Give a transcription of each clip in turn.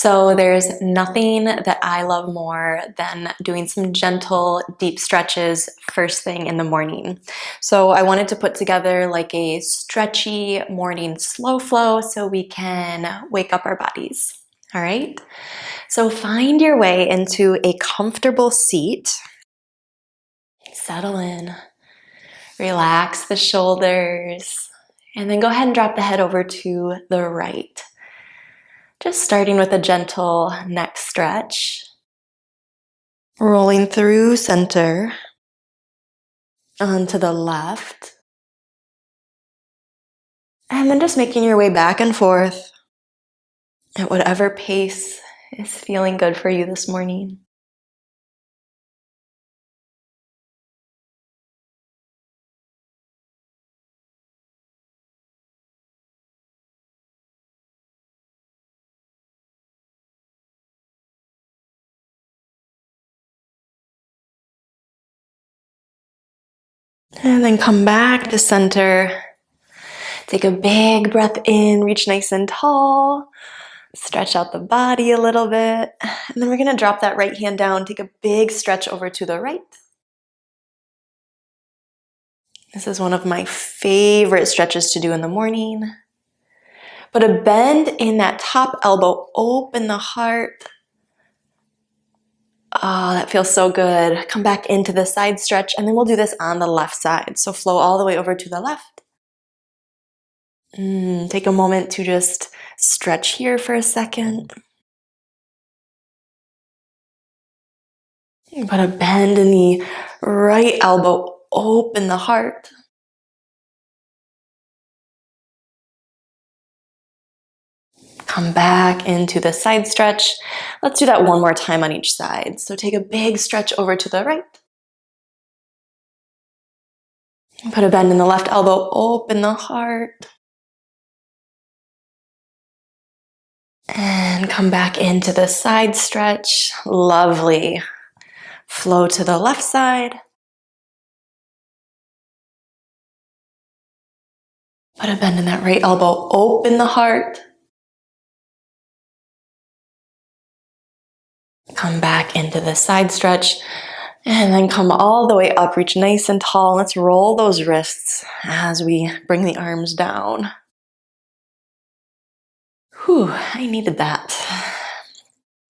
So there's nothing that I love more than doing some gentle, deep stretches first thing in the morning. So I wanted to put together like a stretchy morning slow flow so we can wake up our bodies. All right? So find your way into a comfortable seat. Settle in. Relax the shoulders. And then go ahead and drop the head over to the right. Just starting with a gentle neck stretch. Rolling through center. Onto the left. And then just making your way back and forth at whatever pace is feeling good for you this morning. And then come back to center. Take a big breath in, reach nice and tall. Stretch out the body a little bit. And then we're going to drop that right hand down. Take a big stretch over to the right. This is one of my favorite stretches to do in the morning. Put a bend in that top elbow. Open the heart. Oh, that feels so good. Come back into the side stretch, and then we'll do this on the left side. So flow all the way over to the left. Take a moment to just stretch here for a second. Put a bend in the right elbow. Open the heart. Come back into the side stretch. Let's do that one more time on each side. So take a big stretch over to the right. Put a bend in the left elbow. Open the heart. And come back into the side stretch. Lovely. Flow to the left side. Put a bend in that right elbow. Open the heart. Come back into the side stretch. And then come all the way up. Reach nice and tall. Let's roll those wrists as we bring the arms down. Whew, I needed that.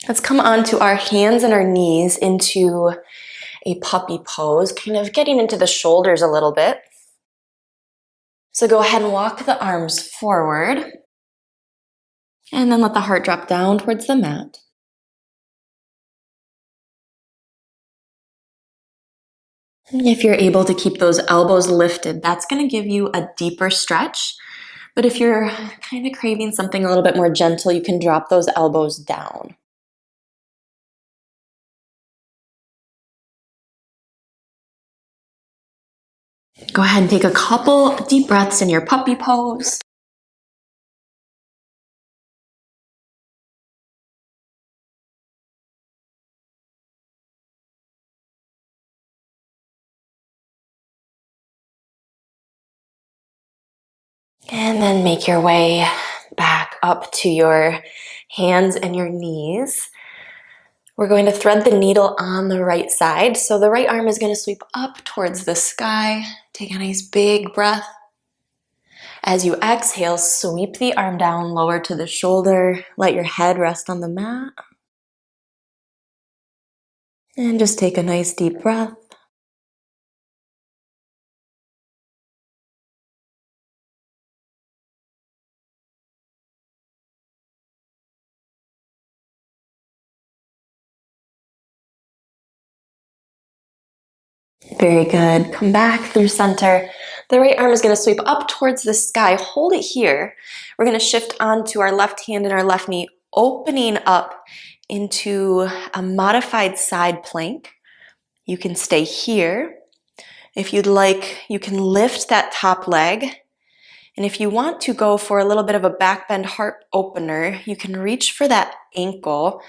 Let's come onto our hands and our knees into a puppy pose, kind of getting into the shoulders a little bit. So go ahead and walk the arms forward. And then let the heart drop down towards the mat. If you're able to keep those elbows lifted, that's going to give you a deeper stretch. But if you're kind of craving something a little bit more gentle, you can drop those elbows down. Go ahead and take a couple deep breaths in your puppy pose. And then make your way back up to your hands and your knees. We're going to thread the needle on the right side. So the right arm is going to sweep up towards the sky. Take a nice big breath. As you exhale, sweep the arm down, lower to the shoulder. Let your head rest on the mat. And just take a nice deep breath. Very good. Come back through center. The right arm is going to sweep up towards the sky. Hold it here. We're going to shift onto our left hand and our left knee, opening up into a modified side plank. You can stay here. If you'd like, you can lift that top leg. And if you want to go for a little bit of a back bend heart opener, you can reach for that ankle,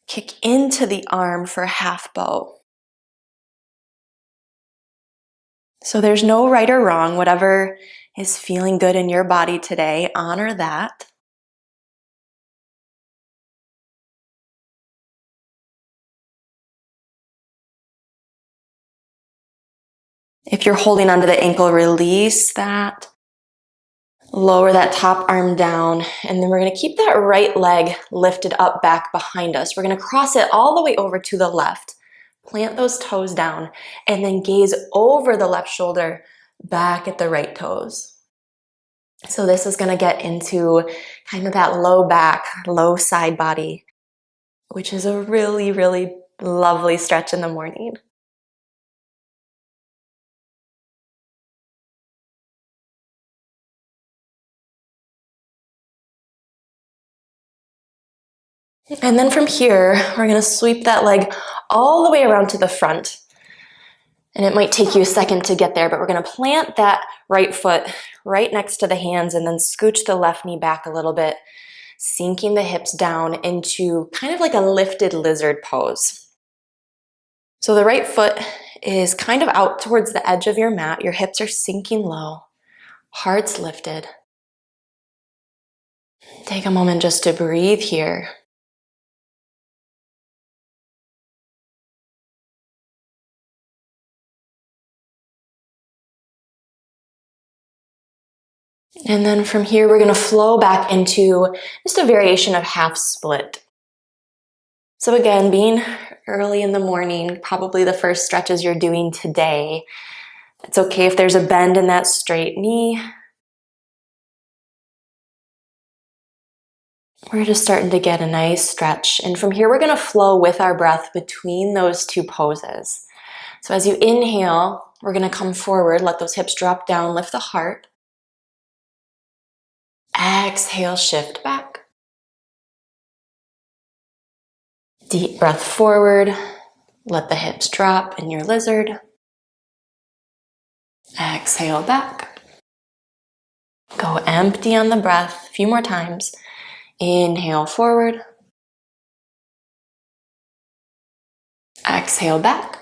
kick into the arm for a half bow. So there's no right or wrong. Whatever is feeling good in your body today, honor that. If you're holding onto the ankle, release that. Lower that top arm down, and then we're going to keep that right leg lifted up back behind us. We're going to cross it all the way over to the left. Plant those toes down, and then gaze over the left shoulder back at the right toes. So this is going to get into kind of that low back, low side body, which is a really, really lovely stretch in the morning. And then from here, we're going to sweep that leg all the way around to the front. And it might take you a second to get there, but we're going to plant that right foot right next to the hands and then scooch the left knee back a little bit, sinking the hips down into kind of like a lifted lizard pose. So the right foot is kind of out towards the edge of your mat. Your hips are sinking low, heart's lifted. Take a moment just to breathe here. And then from here, we're going to flow back into just a variation of half split. So again, being early in the morning, probably the first stretches you're doing today. It's okay if there's a bend in that straight knee. We're just starting to get a nice stretch. And from here, we're going to flow with our breath between those two poses. So as you inhale, we're going to come forward, let those hips drop down, lift the heart. Exhale, shift back. Deep breath forward. Let the hips drop in your lizard. Exhale back. Go empty on the breath. A few more times. Inhale forward. Exhale back.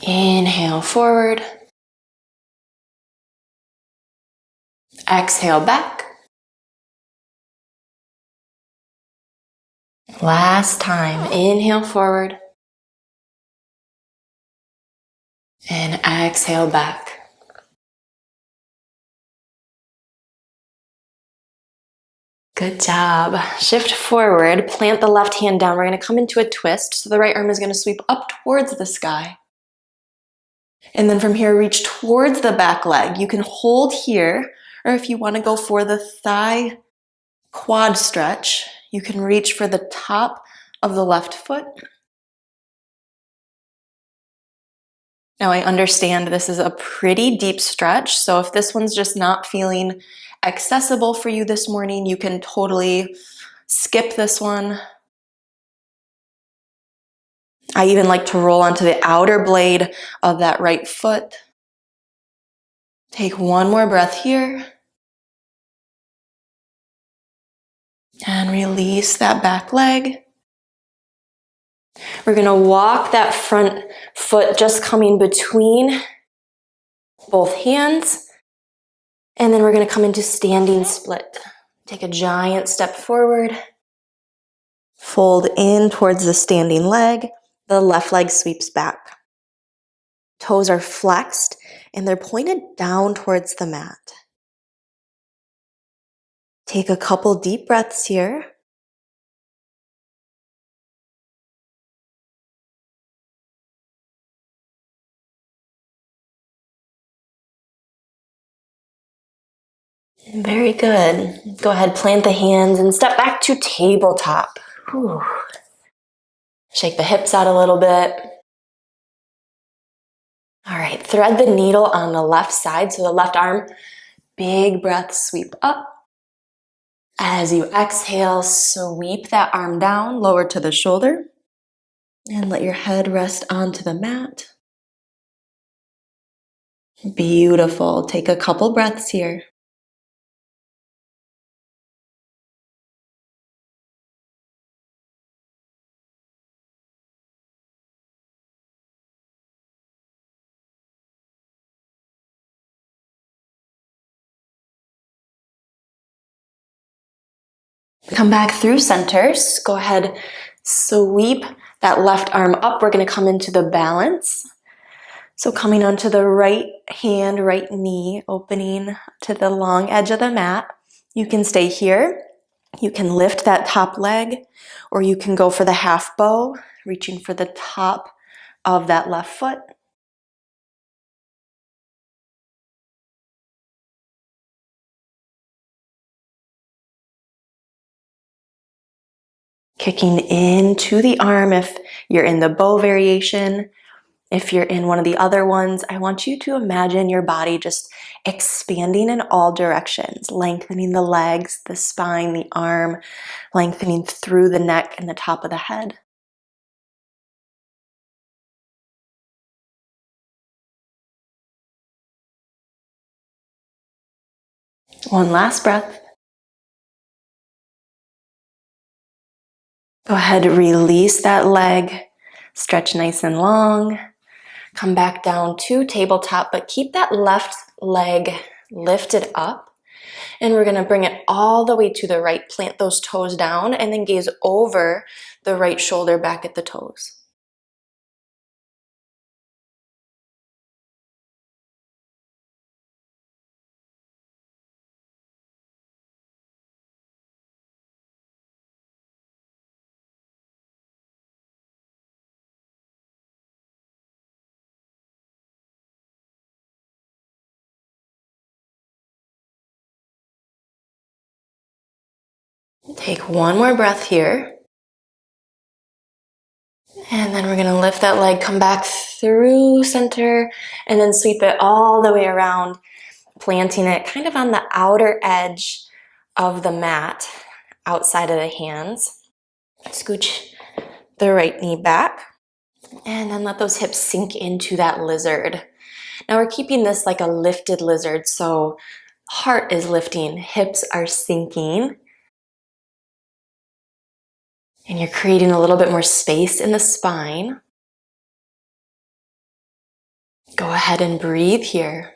Inhale forward. Exhale back. Last time. Inhale forward. And exhale back. Good job. Shift forward, plant the left hand down. We're going to come into a twist. So the right arm is going to sweep up towards the sky. And then from here, reach towards the back leg. You can hold here, or if you want to go for the thigh quad stretch, you can reach for the top of the left foot. Now I understand this is a pretty deep stretch, so if this one's just not feeling accessible for you this morning, you can totally skip this one. I even like to roll onto the outer blade of that right foot. Take one more breath here. And release that back leg. We're going to walk that front foot just coming between both hands. And then we're going to come into standing split. Take a giant step forward. Fold in towards the standing leg. The left leg sweeps back. Toes are flexed and they're pointed down towards the mat. Take a couple deep breaths here. Very good. Go ahead, plant the hands and step back to tabletop. Whew. Shake the hips out a little bit. All right, thread the needle on the left side, so the left arm, big breath, sweep up. As you exhale, sweep that arm down, lower to the shoulder, and let your head rest onto the mat. Beautiful. Take a couple breaths here. Come back through center. Go ahead, sweep that left arm up, we're gonna come into the balance. So coming onto the right hand, right knee, opening to the long edge of the mat. You can stay here. You can lift that top leg, or you can go for the half bow, reaching for the top of that left foot. Kicking into the arm if you're in the bow variation. If you're in one of the other ones, I want you to imagine your body just expanding in all directions, lengthening the legs, the spine, the arm, lengthening through the neck and the top of the head. One last breath. Go ahead, release that leg, stretch nice and long. Come back down to tabletop, but keep that left leg lifted up. And we're gonna bring it all the way to the right. Plant those toes down and then gaze over the right shoulder back at the toes. Take one more breath here. And then we're gonna lift that leg, come back through center, and then sweep it all the way around, planting it kind of on the outer edge of the mat, outside of the hands. Scooch the right knee back, and then let those hips sink into that lizard. Now we're keeping this like a lifted lizard, so heart is lifting, hips are sinking. And you're creating a little bit more space in the spine. Go ahead and breathe here.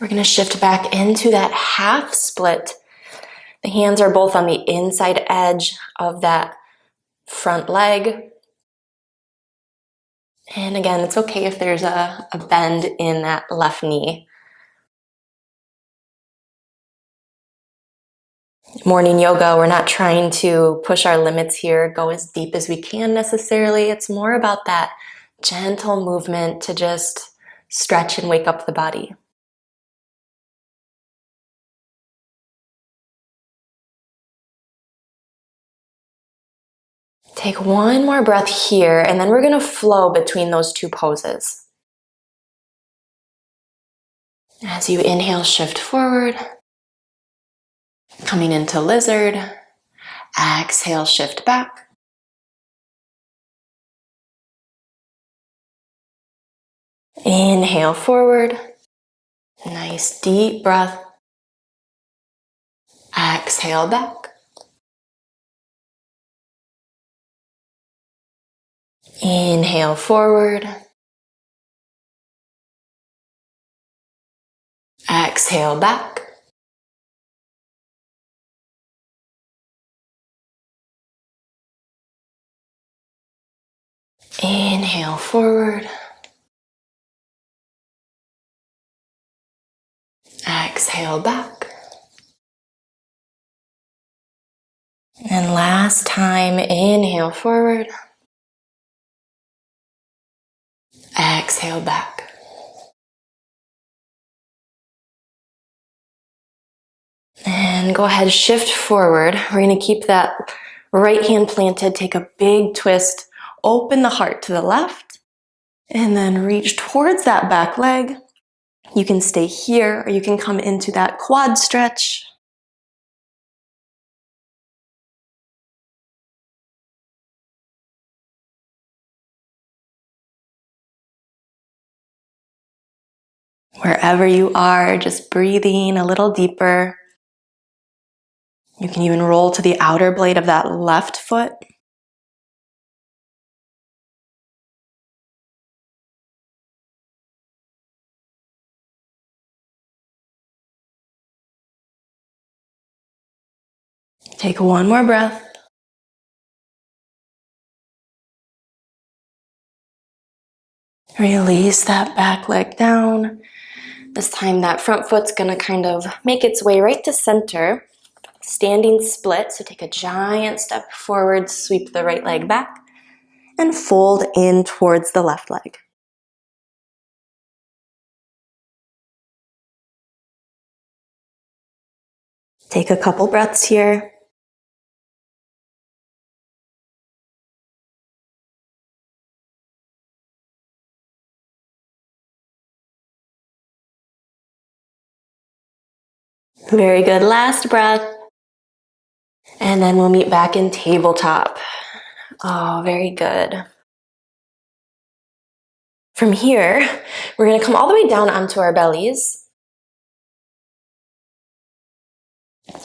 We're going to shift back into that half split. The hands are both on the inside edge of that front leg. And again, it's okay if there's a bend in that left knee. Morning yoga, we're not trying to push our limits here, go as deep as we can necessarily. It's more about that gentle movement to just stretch and wake up the body. Take one more breath here, and then we're going to flow between those two poses. As you inhale, shift forward. Coming into lizard. Exhale, shift back. Inhale forward. Nice deep breath. Exhale back. Inhale forward. Exhale back. Inhale forward. Exhale back. And last time, inhale forward. Exhale back. And go ahead, shift forward. We're going to keep that right hand planted. Take a big twist. Open the heart to the left. And then reach towards that back leg. You can stay here, or you can come into that quad stretch. Wherever you are, just breathing a little deeper. You can even roll to the outer blade of that left foot. Take one more breath. Release that back leg down. This time that front foot's gonna kind of make its way right to center. Standing split, so take a giant step forward, sweep the right leg back, and fold in towards the left leg. Take a couple breaths here. Very good, last breath. And then we'll meet back in tabletop. Oh, very good. From here, we're gonna come all the way down onto our bellies.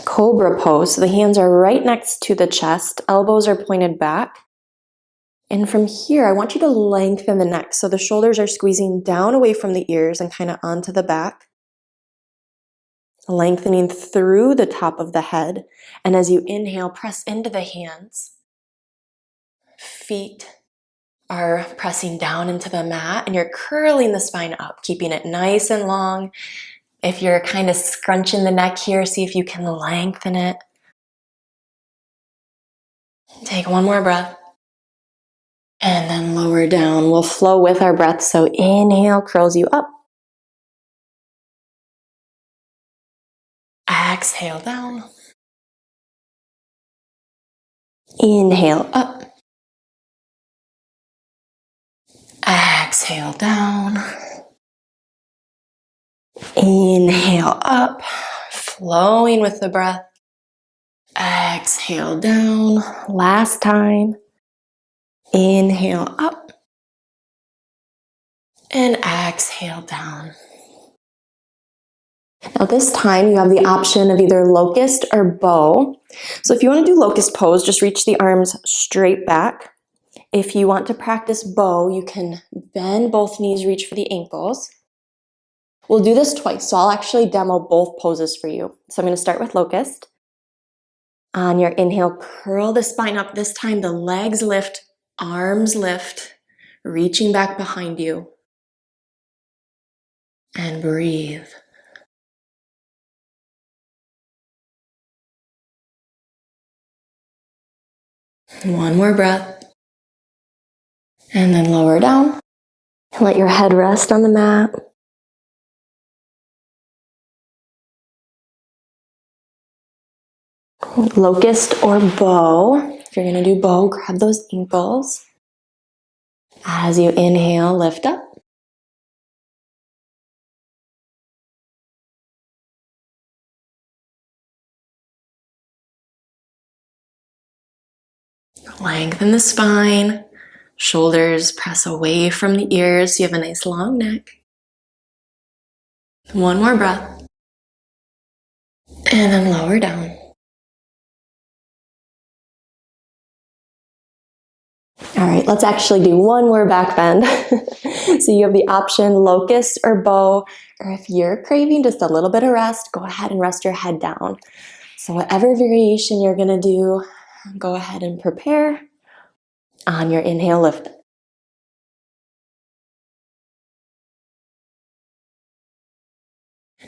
Cobra pose, so the hands are right next to the chest, elbows are pointed back. And from here, I want you to lengthen the neck, so the shoulders are squeezing down away from the ears and kind of onto the back. Lengthening through the top of the head. And as you inhale, press into the hands. Feet are pressing down into the mat, and you're curling the spine up, keeping it nice and long. If you're kind of scrunching the neck here, see if you can lengthen it. Take one more breath. And then lower down. We'll flow with our breath. So inhale, curls you up. Exhale down. Inhale up. Exhale down. Inhale up. Flowing with the breath. Exhale down. Last time. Inhale up. And exhale down. Now this time you have the option of either locust or bow. So if you want to do locust pose, just reach the arms straight back. If you want to practice bow, you can bend both knees, reach for the ankles. We'll do this twice, so I'll actually demo both poses for you. So I'm going to start with locust. On your inhale, curl the spine up. This time the legs lift, arms lift, reaching back behind you. And breathe. One more breath. And then lower down. Let your head rest on the mat. Locust or bow. If you're going to do bow, grab those ankles. As you inhale, lift up. Lengthen the spine. Shoulders press away from the ears so you have a nice long neck. One more breath. And then lower down. All right, let's actually do one more back bend. So you have the option locust or bow, or if you're craving just a little bit of rest, go ahead and rest your head down. So whatever variation you're gonna do, go ahead and prepare. On your inhale, lift.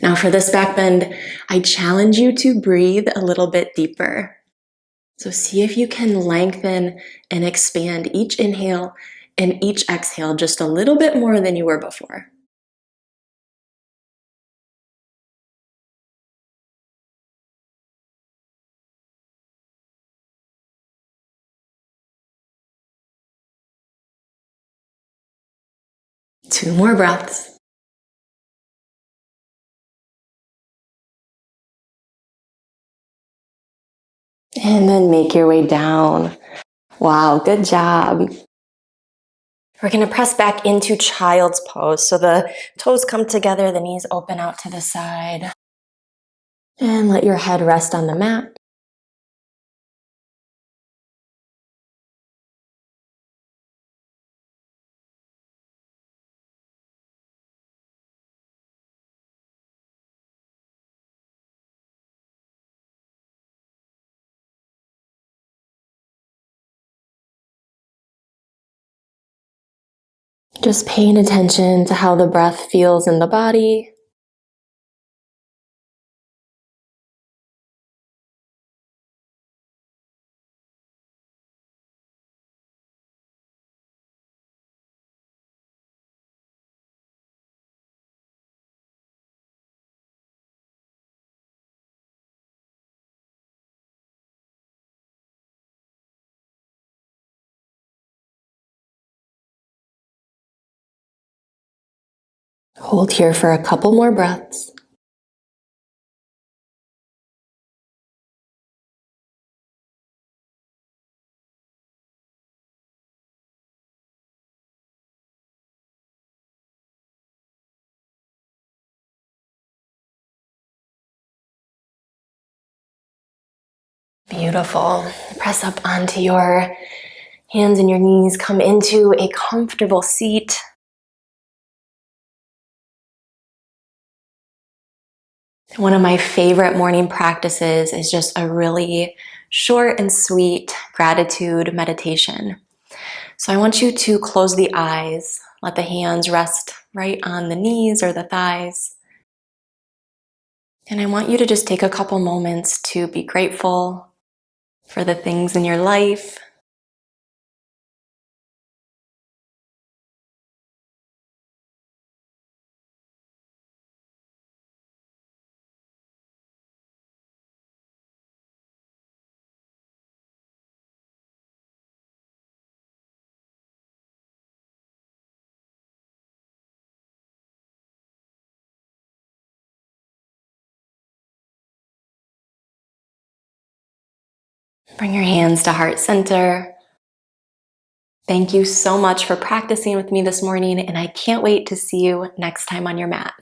Now for this back bend, I challenge you to breathe a little bit deeper. So see if you can lengthen and expand each inhale and each exhale just a little bit more than you were before. Two more breaths. And then make your way down. Wow, good job. We're going to press back into child's pose. So the toes come together, the knees open out to the side. And let your head rest on the mat. Just paying attention to how the breath feels in the body. Hold here for a couple more breaths. Beautiful. Press up onto your hands and your knees. Come into a comfortable seat. One of my favorite morning practices is just a really short and sweet gratitude meditation. So I want you to close the eyes, let the hands rest right on the knees or the thighs. And I want you to just take a couple moments to be grateful for the things in your life. Bring your hands to heart center. Thank you so much for practicing with me this morning, and I can't wait to see you next time on your mat.